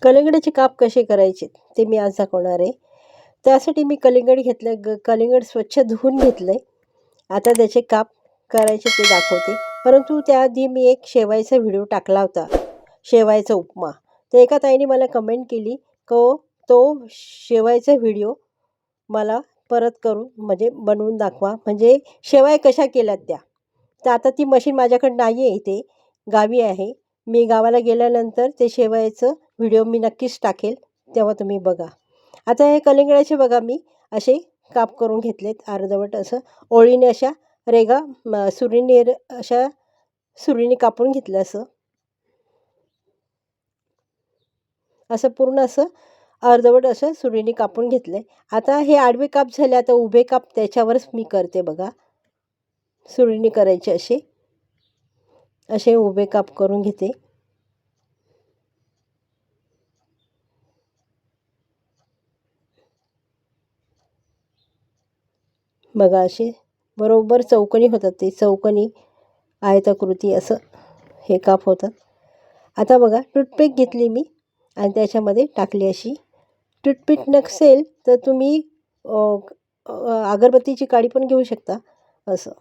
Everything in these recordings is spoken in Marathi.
कलिंगडाचे काप कसे करायचे ते मी आज दाखवणार आहे. त्यासाठी मी कलिंगड घेतलं, कलिंगड स्वच्छ धुवून घेतलं आहे. आता त्याचे काप करायचे ते दाखवते. परंतु त्याआधी मी एक शेवायचा व्हिडिओ टाकला होता, शेवायचा उपमा. तर एका ताईने मला कमेंट केली तो शेवायचा व्हिडिओ मला परत करून म्हणजे बनवून दाखवा, म्हणजे शेवाया कशा केल्यात त्या. तर आता ती मशीन माझ्याकडे नाही आहे, इथे गावी आहे. मी गावाला गेल्यानंतर ते शेवयाचं व्हिडिओ मी नक्कीच टाकेल, तेव्हा तुम्ही बघा. आता हे कलिंगडाचे बघा मी असे काप करून घेतलेत, अर्धवट असं ओळीने अशा रेगा सुरीने अशा सुरीने कापून घेतलं असं असं पूर्ण असं अर्धवट असं सुरीने कापून घेतलं. आता हे आडवे काप झाले, आता उभे काप त्याच्यावरच मी करते बघा. सुरीने करायचे असे उभे काप करून घेते. बघा असे बरोबर चौकोनी होतात, ते चौकोनी आयताकृती असं हे काप होतात. आता बघा टूथपिक घेतली मी आणि त्याच्यामध्ये टाकली अशी. टूथपिक नसेल तर तुम्ही अगरबत्तीची काडी पण घेऊ शकता असं,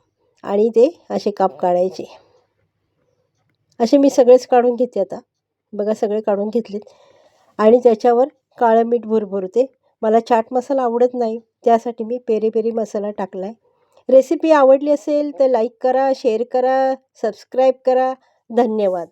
आणि ते असे काप काढायचे. असे मी सगळेच काढून घेते. आता बघा सगळे काढून घेतलेत आणि त्याच्यावर काळं मीठ भुरभुरते. मला चाट मसाला आवडत नाही, त्यासाठी मी पेरी पेरी मसाला टाकला आहे. रेसिपी आवडली असेल तर लाईक करा, शेअर करा, सबस्क्राईब करा. धन्यवाद.